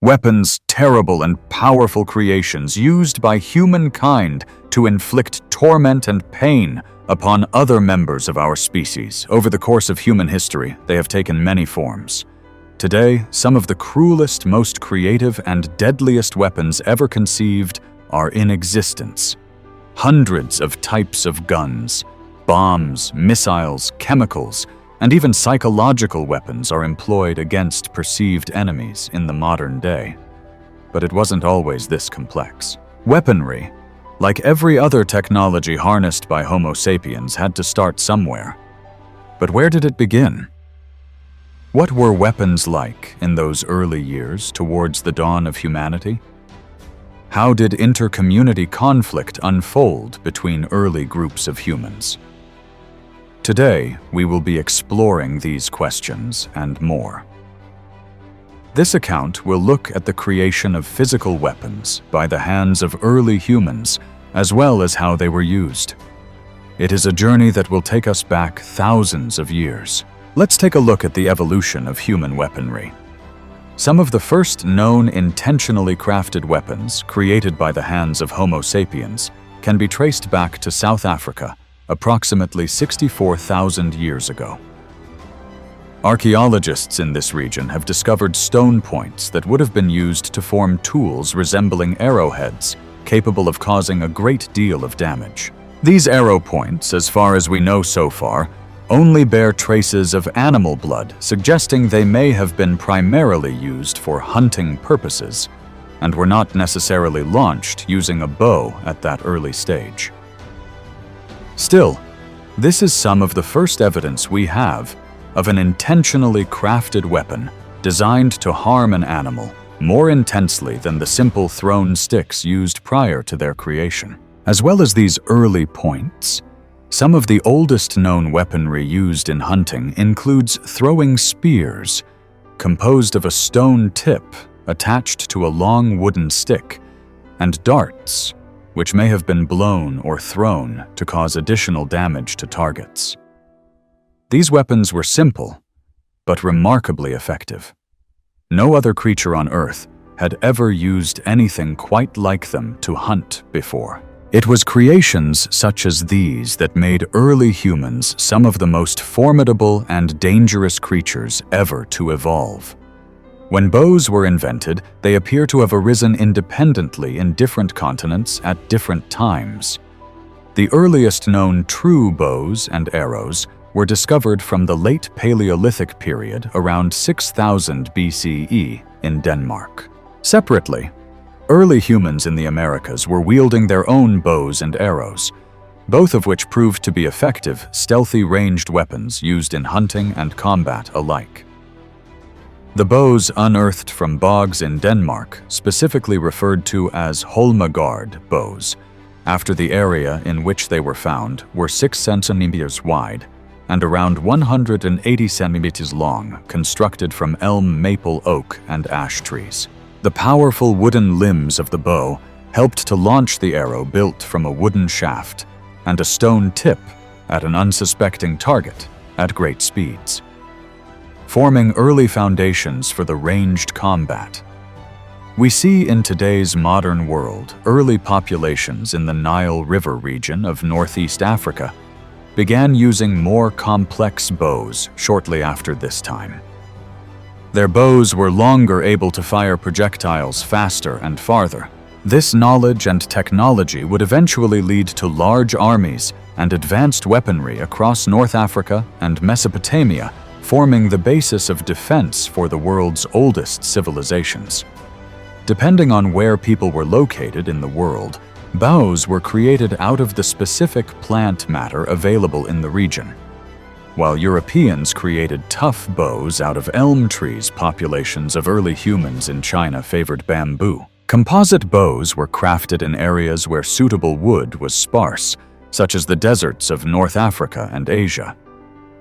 Weapons, terrible and powerful creations used by humankind to inflict torment and pain upon other members of our species. Over the course of human history, they have taken many forms. Today, some of the cruelest, most creative, and deadliest weapons ever conceived are in existence. Hundreds of types of guns, bombs, missiles, chemicals, and even psychological weapons are employed against perceived enemies in the modern day. But it wasn't always this complex. Weaponry, like every other technology harnessed by Homo sapiens, had to start somewhere. But where did it begin? What were weapons like in those early years towards the dawn of humanity? How did inter-community conflict unfold between early groups of humans? Today, we will be exploring these questions and more. This account will look at the creation of physical weapons by the hands of early humans, as well as how they were used. It is a journey that will take us back thousands of years. Let's take a look at the evolution of human weaponry. Some of the first known intentionally crafted weapons created by the hands of Homo sapiens can be traced back to South Africa, approximately 64,000 years ago. Archaeologists in this region have discovered stone points that would have been used to form tools resembling arrowheads, capable of causing a great deal of damage. These arrow points, as far as we know so far, only bear traces of animal blood, suggesting they may have been primarily used for hunting purposes, and were not necessarily launched using a bow at that early stage. Still, this is some of the first evidence we have of an intentionally crafted weapon designed to harm an animal more intensely than the simple thrown sticks used prior to their creation. As well as these early points, some of the oldest known weaponry used in hunting includes throwing spears, composed of a stone tip attached to a long wooden stick, and darts, which may have been blown or thrown to cause additional damage to targets. These weapons were simple, but remarkably effective. No other creature on Earth had ever used anything quite like them to hunt before. It was creations such as these that made early humans some of the most formidable and dangerous creatures ever to evolve. When bows were invented, they appear to have arisen independently in different continents at different times. The earliest known true bows and arrows were discovered from the late Paleolithic period around 6000 BCE in Denmark. Separately, early humans in the Americas were wielding their own bows and arrows, both of which proved to be effective, stealthy ranged weapons used in hunting and combat alike. The bows unearthed from bogs in Denmark, specifically referred to as Holmegard bows, after the area in which they were found, were 6 centimeters wide and around 180 centimeters long, constructed from elm, maple, oak, and ash trees. The powerful wooden limbs of the bow helped to launch the arrow built from a wooden shaft and a stone tip at an unsuspecting target at great speeds, forming early foundations for the ranged combat. We see in today's modern world early populations in the Nile River region of Northeast Africa began using more complex bows shortly after this time. Their bows were longer, able to fire projectiles faster and farther. This knowledge and technology would eventually lead to large armies and advanced weaponry across North Africa and Mesopotamia, forming the basis of defense for the world's oldest civilizations. Depending on where people were located in the world, bows were created out of the specific plant matter available in the region. While Europeans created tough bows out of elm trees, populations of early humans in China favored bamboo. Composite bows were crafted in areas where suitable wood was sparse, such as the deserts of North Africa and Asia.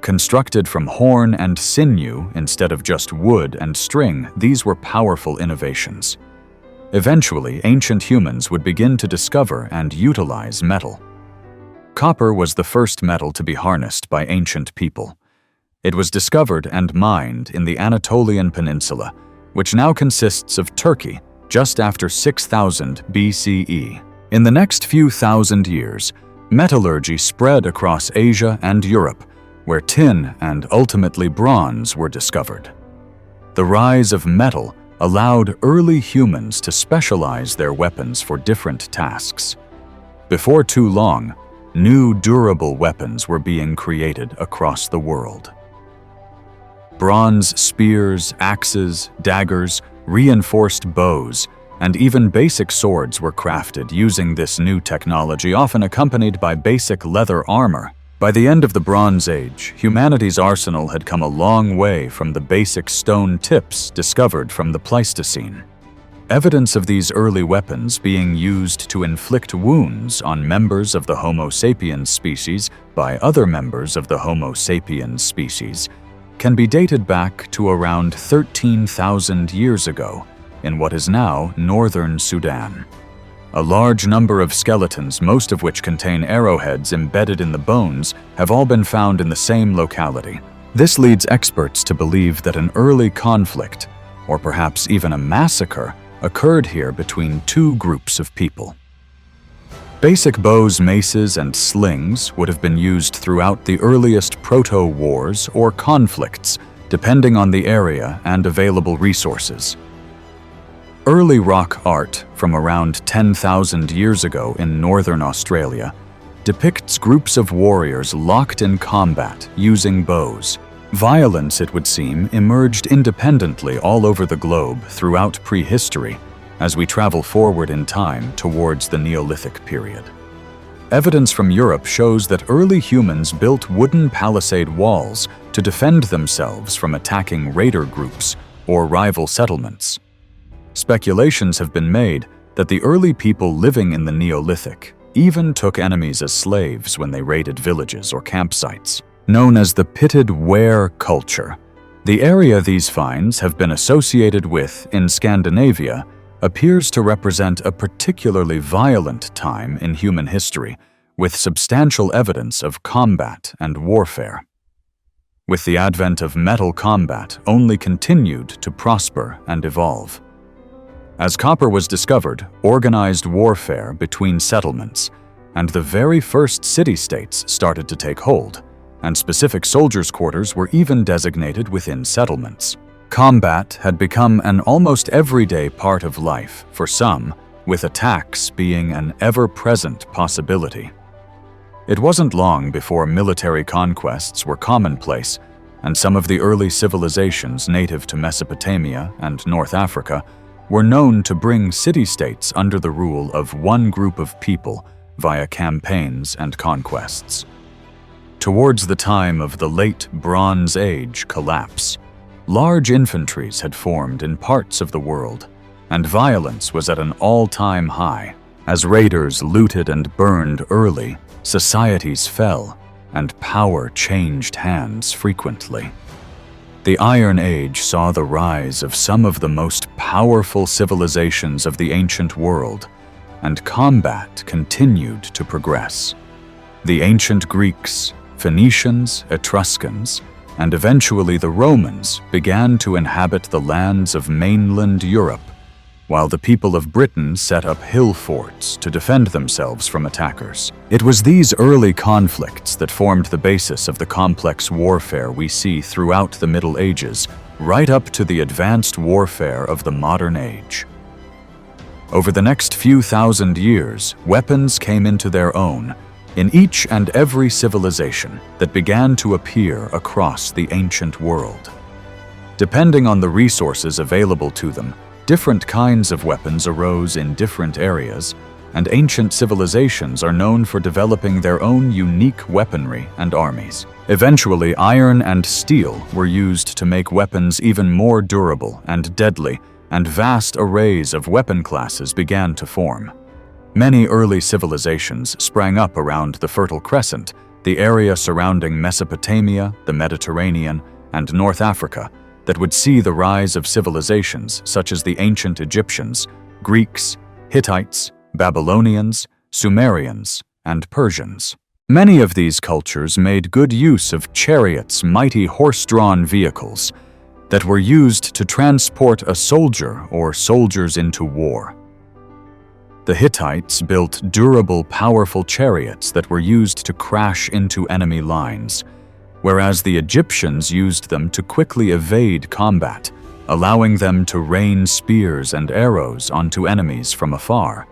Constructed from horn and sinew instead of just wood and string, these were powerful innovations. Eventually, ancient humans would begin to discover and utilize metal. Copper was the first metal to be harnessed by ancient people. It was discovered and mined in the Anatolian Peninsula, which now consists of Turkey, just after 6000 BCE. In the next few thousand years, metallurgy spread across Asia and Europe, where tin and ultimately bronze were discovered. The rise of metal allowed early humans to specialize their weapons for different tasks. Before too long, new durable weapons were being created across the world. Bronze spears, axes, daggers, reinforced bows, and even basic swords were crafted using this new technology, often accompanied by basic leather armor. By the end of the Bronze Age, humanity's arsenal had come a long way from the basic stone tips discovered from the Pleistocene. Evidence of these early weapons being used to inflict wounds on members of the Homo sapiens species by other members of the Homo sapiens species can be dated back to around 13,000 years ago in what is now northern Sudan. A large number of skeletons, most of which contain arrowheads embedded in the bones, have all been found in the same locality. This leads experts to believe that an early conflict, or perhaps even a massacre, occurred here between two groups of people. Basic bows, maces, and slings would have been used throughout the earliest proto-wars or conflicts, depending on the area and available resources. Early rock art from around 10,000 years ago in northern Australia depicts groups of warriors locked in combat using bows. Violence, it would seem, emerged independently all over the globe throughout prehistory as we travel forward in time towards the Neolithic period. Evidence from Europe shows that early humans built wooden palisade walls to defend themselves from attacking raider groups or rival settlements. Speculations have been made that the early people living in the Neolithic even took enemies as slaves when they raided villages or campsites. Known as the pitted ware culture, the area these finds have been associated with in Scandinavia appears to represent a particularly violent time in human history, with substantial evidence of combat and warfare. With the advent of metal, combat only continued to prosper and evolve. As copper was discovered, organized warfare between settlements and the very first city-states started to take hold, and specific soldiers' quarters were even designated within settlements. Combat had become an almost everyday part of life for some, with attacks being an ever-present possibility. It wasn't long before military conquests were commonplace, and some of the early civilizations native to Mesopotamia and North Africa were known to bring city-states under the rule of one group of people via campaigns and conquests. Towards the time of the late Bronze Age collapse, large infantries had formed in parts of the world, and violence was at an all-time high. As raiders looted and burned early, societies fell, and power changed hands frequently. The Iron Age saw the rise of some of the most powerful civilizations of the ancient world, and combat continued to progress. The ancient Greeks, Phoenicians, Etruscans, and eventually the Romans began to inhabit the lands of mainland Europe, while the people of Britain set up hill forts to defend themselves from attackers. It was these early conflicts that formed the basis of the complex warfare we see throughout the Middle Ages, right up to the advanced warfare of the modern age. Over the next few thousand years, weapons came into their own in each and every civilization that began to appear across the ancient world. Depending on the resources available to them, different kinds of weapons arose in different areas, and ancient civilizations are known for developing their own unique weaponry and armies. Eventually, iron and steel were used to make weapons even more durable and deadly, and vast arrays of weapon classes began to form. Many early civilizations sprang up around the Fertile Crescent, the area surrounding Mesopotamia, the Mediterranean, and North Africa, that would see the rise of civilizations such as the ancient Egyptians, Greeks, Hittites, Babylonians, Sumerians, and Persians. Many of these cultures made good use of chariots, mighty horse-drawn vehicles. that were used to transport a soldier or soldiers into war. The Hittites built durable, powerful chariots that were used to crash into enemy lines, whereas the Egyptians used them to quickly evade combat, allowing them to rain spears and arrows onto enemies from afar.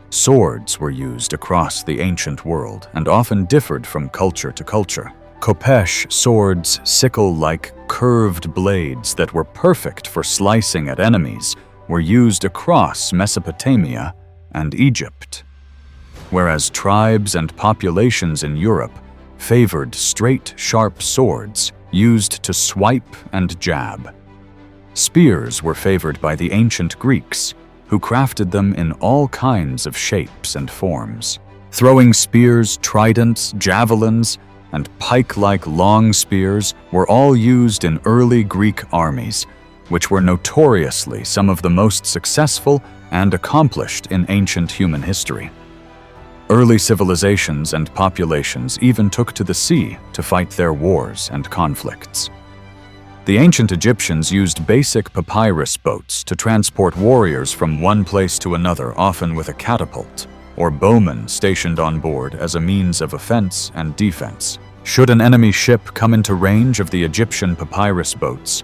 Swords were used across the ancient world and often differed from culture to culture. Khopesh swords, sickle-like curved blades that were perfect for slicing at enemies, were used across Mesopotamia and Egypt, whereas tribes and populations in Europe favored straight, sharp swords used to swipe and jab. Spears were favored by the ancient Greeks, who crafted them in all kinds of shapes and forms. Throwing spears, tridents, javelins, and pike-like long spears were all used in early Greek armies, which were notoriously some of the most successful and accomplished in ancient human history. Early civilizations and populations even took to the sea to fight their wars and conflicts. The ancient Egyptians used basic papyrus boats to transport warriors from one place to another, often with a catapult or bowman stationed on board as a means of offense and defense. Should an enemy ship come into range of the Egyptian papyrus boats,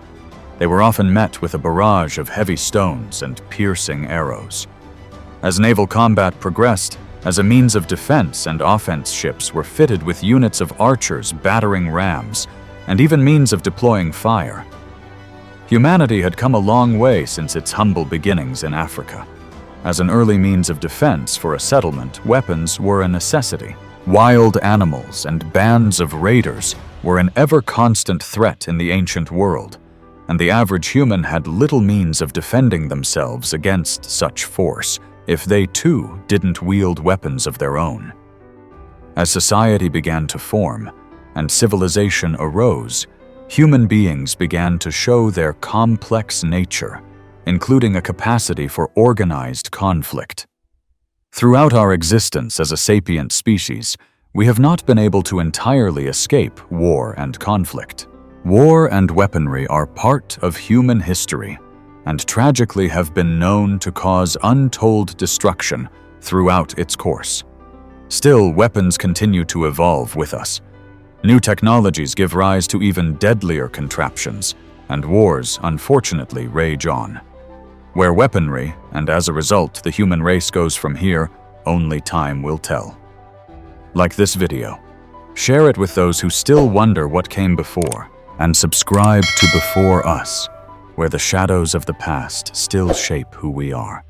they were often met with a barrage of heavy stones and piercing arrows. As naval combat progressed, as a means of defense and offense, ships were fitted with units of archers battering rams, and even means of deploying fire. Humanity had come a long way since its humble beginnings in Africa. As an early means of defense for a settlement, weapons were a necessity. Wild animals and bands of raiders were an ever-constant threat in the ancient world, and the average human had little means of defending themselves against such force if they too didn't wield weapons of their own. As society began to form and civilization arose, human beings began to show their complex nature, including a capacity for organized conflict. Throughout our existence as a sapient species, we have not been able to entirely escape war and conflict. War and weaponry are part of human history, and tragically have been known to cause untold destruction throughout its course. Still, weapons continue to evolve with us. New technologies give rise to even deadlier contraptions, and wars, unfortunately, rage on. Where weaponry, and as a result the human race goes from here, only time will tell. Like this video, share it with those who still wonder what came before, and subscribe to Before Us, where the shadows of the past still shape who we are.